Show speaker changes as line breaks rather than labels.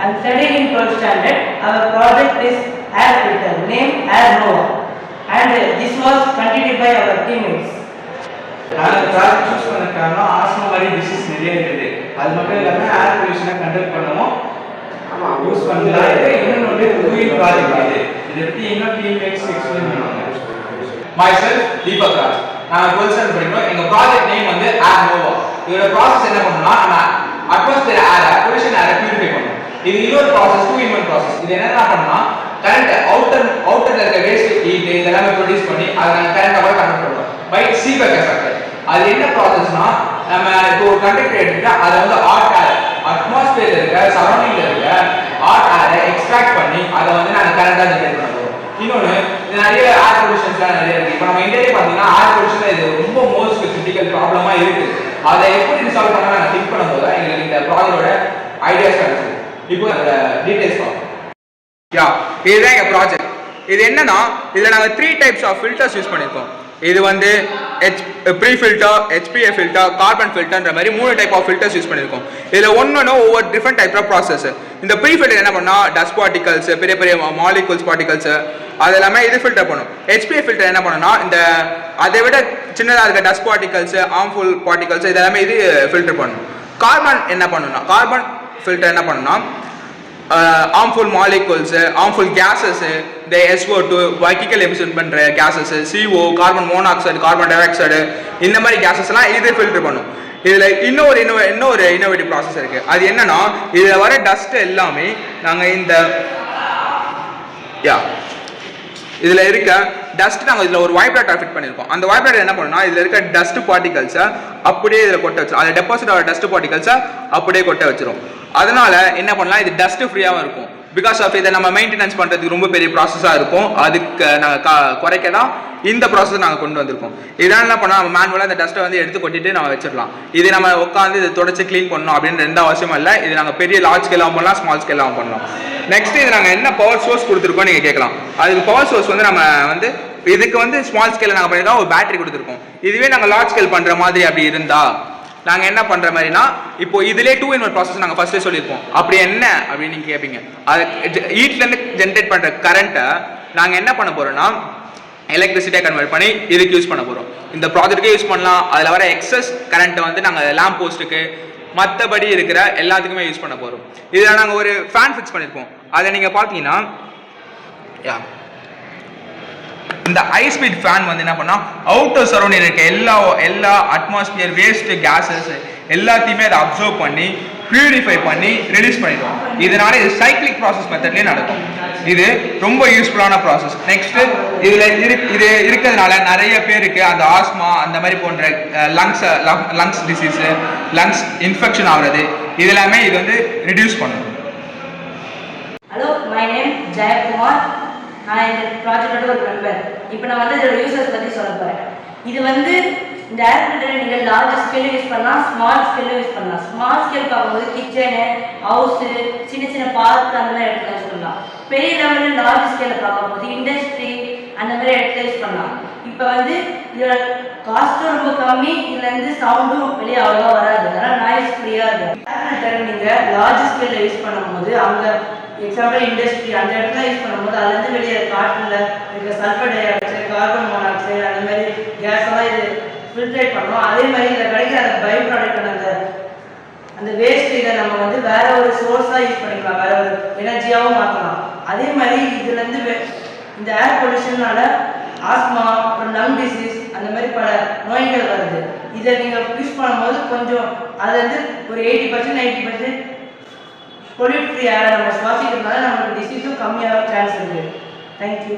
I'm studying in 12th standard. Our project is air filter, name Air Nova, and this was continued by our teammates.
நான் project choose பண்ண காரணம் asthma மாதிரி disease நிறைய இருக்குது. அது மட்டும் இல்லாமல் ஏர் பொல்யூஷனை கண்ட்ரோல் பண்ணவும் யூஸ் பண்ணலாம். இன்னொன்று வந்து டூயிங் ப்ராஜெக்ட் இது. இதை பற்றி இன்னும் டீம்மேட்ஸ் எக்ஸ்பிளைன் பண்ணுவாங்க.
myself தீபக் ராஜ். நான் 12th ஸ்டாண்டர்ட் படிக்கிறோம். எங்க ப்ராஜெக்ட் நேம் வந்து ஏர் நோவா. இதோட ப்ராசஸ் என்ன பண்ணணும்னா நம்ம அட்மாஸ்பியர் ஏரை பொல்யூஷன் ஏரை பியூரிஃபை பண்ணணும். இது இன்னொரு ப்ராசஸ் 2-in-1 ப்ராசஸ். இது என்ன பண்ணணும்னா கரண்ட் அவுட்டர்ல இருக்க வேஸ்ட் ஹீட் இதெல்லாம் ப்ரொடியூஸ் பண்ணி அதை நாங்கள் கரண்டாக கன்வெர்ட் பண்ணுவோம் பை சீபெக் எஃபெக்ட். அது என்ன ப்ராசஸ்னா நம்ம இப்போ ஒரு கண்டக்டர் எடுத்துட்டா அதை வந்து ஹாட் ஏர் அட்மாஸ்பியர்ல இருக்க சரௌண்டிங்ல இருக்க ஹாட் ஏரை எக்ஸ்ட்ராக்ட் பண்ணி அதை வந்து நாங்கள் கரண்டாக ஜெனரேட் பண்ணுவோம். இன்னொன்று நிறைய ஏர் பொல்யூஷன்ஸ்லாம் நிறைய இருக்கு. இப்போ நம்ம இந்தியாவிலே பார்த்தீங்கன்னா ஏர் பொல்யூஷன் இது ரொம்ப மோஸ்ட் கிரிட்டிக்கல் ப்ராப்ளமா இருக்கு. அதை எப்படி ரிசால்வ் பண்ண நாங்கள் திங்க் பண்ணும்போது தான் எங்களுக்கு இந்த ப்ராஜெக்டோட ஐடியாஸ் கிடைச்சது. இப்போ அந்த டீடைல்ஸ் பார்ப்போம். இதுதான் எங்கள் ப்ராஜெக்ட். இது என்னன்னா இதில் நாங்கள் 3 டைப்ஸ் ஆஃப் ஃபில்டர்ஸ் யூஸ் பண்ணியிருக்கோம். இது வந்து pre filter, HPA filter, carbon ஃபில்டர்ன்ற மாதிரி 3 டைப் ஆஃப் ஃபில்டர்ஸ் யூஸ் பண்ணியிருக்கோம். இதில் ஒவ்வொரு டிஃப்ரெண்ட் டைப் ஆஃப் ப்ராசஸ். இந்த ப்ரீ ஃபில்டர் என்ன பண்ணால் டஸ்ட் பார்ட்டிகல்ஸ், பெரிய பெரிய மாலிகூல்ஸ் பார்ட்டிகல்ஸ் அது எல்லாமே இது ஃபில்டர் பண்ணும். HPA ஃபில்டர் என்ன பண்ணுன்னா இந்த அதை விட சின்னதாக இருக்க டஸ்ட் பார்ட்டிகல்ஸ், ஹார்ம்ஃபுல் பார்ட்டிகல்ஸ் இதெல்லாமே இது ஃபில்டர் பண்ணும். கார்பன் என்ன பண்ணுன்னா கார்பன் ஃபில்டர் என்ன பண்ணுன்னா harmful molecules, harmful gases, the SO2, vehicle emission பண்ற gases, CO, carbon monoxide, carbon dioxide இந்த மாதிரி gases எல்லாம் இது ஃபில்டர் பண்ணும். இதுல இன்னொரு இன்னோவேட்டிவ் ப்ராசஸ் இருக்கு. அது என்னன்னா இதுல வர டஸ்ட் எல்லாமே நாங்க இந்த இதுல இருக்க டஸ்ட் நாங்கள் இதில் ஒரு வைப்ரேட்டர் ஃபிட் பண்ணியிருக்கோம். அந்த வைப்ரேட்டர் என்ன பண்ணுன்னா இதில் இருக்க டஸ்ட் பார்ட்டிகல்ஸை அப்படியே இதில் கொட்ட வச்சிடும். அதில் டெபாசிட் ஆகிற டஸ்ட் பார்ட்டிகல்ஸை அப்படியே கொட்ட வச்சிடும். அதனால என்ன பண்ணலாம், இது டஸ்ட் ஃப்ரீயாகவும் இருக்கும். பிகாஸ் ஆஃப் இதை நம்ம மெயின்டெனன்ஸ் பண்ணுறதுக்கு ரொம்ப பெரிய ப்ராசஸாக இருக்கும். அதுக்கு நாங்கள் குறைக்க தான் இந்த ப்ராசஸ் நாங்கள் கொண்டு வந்திருக்கோம். இதனால் என்ன பண்ணால் நம்ம மேனுவலாக இந்த டஸ்ட்டை வந்து எடுத்து கொட்டிட்டு நம்ம வச்சிடலாம். இது நம்ம உட்காந்து இதை தொடச்சி க்ளீன் பண்ணணும் அப்படின்னு எந்த அவசியமும் இல்லை. இது நாங்கள் பெரிய லார்ஜ் ஸ்கேலாகவும் பண்ணலாம், ஸ்மால் ஸ்கேலாகவும் பண்ணலாம். நெக்ஸ்ட் இது நாங்கள் என்ன பவர் சோர்ஸ் கொடுத்துருக்கோம் நீங்கள் கேட்கலாம். அதுக்கு பவர் சோர்ஸ் வந்து நம்ம வந்து இதுக்கு வந்து ஸ்மால் ஸ்கேலில் நாங்கள் பண்ணியிருக்கோம், ஒரு பேட்டரி கொடுத்துருக்கோம். இதுவே நாங்கள் லார்ஜ் ஸ்கேல் பண்ணுற மாதிரி அப்படி இருந்தால் நாங்கள் என்ன பண்ணுற மாதிரினா இப்போ இதிலே 2-in-1 ப்ராசஸ் நாங்கள் ஃபர்ஸ்ட்டே சொல்லியிருப்போம். அப்படி என்ன அப்படின்னு நீங்கள் கேட்பீங்க. அதை ஹீட்லேருந்து ஜென்ரேட் பண்ணுற கரண்ட்டை நாங்கள் என்ன பண்ண போகிறோம்னா எலக்ட்ரிசிட்டியை கன்வெர்ட் பண்ணி இதுக்கு யூஸ் பண்ண போகிறோம். இந்த ப்ராஜெக்ட்டுக்கே யூஸ் பண்ணலாம். அதில் வர எக்ஸஸ் கரண்ட்டை வந்து நாங்கள் லேம்ப் போஸ்ட்டுக்கு மற்றபடி இருக்கிற எல்லாத்துக்குமே யூஸ் பண்ண போகிறோம். இதில் நாங்கள் ஒரு ஃபேன் ஃபிக்ஸ் பண்ணியிருப்போம். அதை நீங்கள் பார்த்தீங்கன்னா இந்த ஹை ஸ்பீட் ஃபேன் வந்து என்ன பண்ணா அவுட்டர் சரௌண்டிங் இருக்க எல்லா அட்மாஸ்பியர் வேஸ்ட் கேஸஸ் எல்லாத்தையுமே அதை அப்சர்வ் பண்ணி பியூரிஃபை பண்ணி ரிலீஸ் பண்ணிடுவோம். இதனால இது சைக்கிளிக் ப்ராசஸ் மெத்தட்லேயே நடக்கும். இது ரொம்ப யூஸ்ஃபுல்லான ப்ராசஸ். நெக்ஸ்ட் இது இருக்கிறதுனால நிறைய பேருக்கு அந்த ஆஸ்மா அந்த மாதிரி போன்ற லங்ஸ் டிசீஸ், லங்ஸ் இன்ஃபெக்ஷன் ஆகுறது இதெல்லாமே இது வந்து ரிடியூஸ் பண்ணும்.
Hello, my name Jayakumar. நான் இந்த ப்ராஜெக்டோட ஒரு மெம்பர். இப்போ நான் வந்து இதோட யூசர்ஸ் பற்றி சொல்ல போகிறேன். இது வந்து இந்த ஏர் ஃபில்டரை நீங்கள் லார்ஜ் ஸ்கேலும் யூஸ் பண்ணலாம், ஸ்மால் ஸ்கேலும் யூஸ் பண்ணலாம். ஸ்மால் ஸ்கேல் பார்க்கும்போது கிச்சனு, ஹவுஸு, சின்ன சின்ன பார்க் அந்த மாதிரி இடத்துல யூஸ் பண்ணலாம். பெரிய லெவலில் லார்ஜ் ஸ்கேலில் பார்க்கும்போது இண்டஸ்ட்ரி அந்த மாதிரி இடத்துல யூஸ் பண்ணலாம். இப்போ வந்து இதோட காஸ்ட்டும் ரொம்ப கம்மி, இதுலேருந்து சவுண்டும் வெளியே அவ்வளோவா வராது. அதனால் நாய்ஸ் ஃப்ரீயாக இருக்கும். ஏர் ஃபில்டர் நீங்கள் லார்ஜ் ஸ்கேலில் யூஸ் பண்ணும்போது அங்கே எக்ஸாம்பிள் இண்டஸ்ட்ரி அந்த இடத்துல யூஸ் பண்ணும்போது அதுலேருந்து வெளியே காற்றில் இருக்க sulphur di oxide, carbon monoxide அந்த மாதிரி கேஸ் எல்லாம் இது ஃபில்ட்ரேட் பண்ணோம். அதே மாதிரி இதில் கிடைக்கிற அந்த பை ப்ராடக்ட் அந்த வேஸ்ட் இதை நம்ம வந்து வேற ஒரு சோர்ஸாக யூஸ் பண்ணிக்கலாம், வேற ஒரு எனர்ஜியாகவும் மாற்றலாம். அதே மாதிரி இதுலேருந்து இந்த ஏர் பொல்யூஷனால ஆஸ்மா, அப்புறம் லங் டிசீஸ் அந்த மாதிரி பல நோய்கள் வருது. இதை நீங்கள் யூஸ் பண்ணும்போது கொஞ்சம் அதுலேருந்து ஒரு 80% 90% பொல்யூட் ஃப்ரீ ஏரை நம்ம சுவாசிக்கிறதுனால நம்மளுக்கு டிசீஸும் கம்மியாக சான்ஸ் இருக்குது. தேங்க்யூ.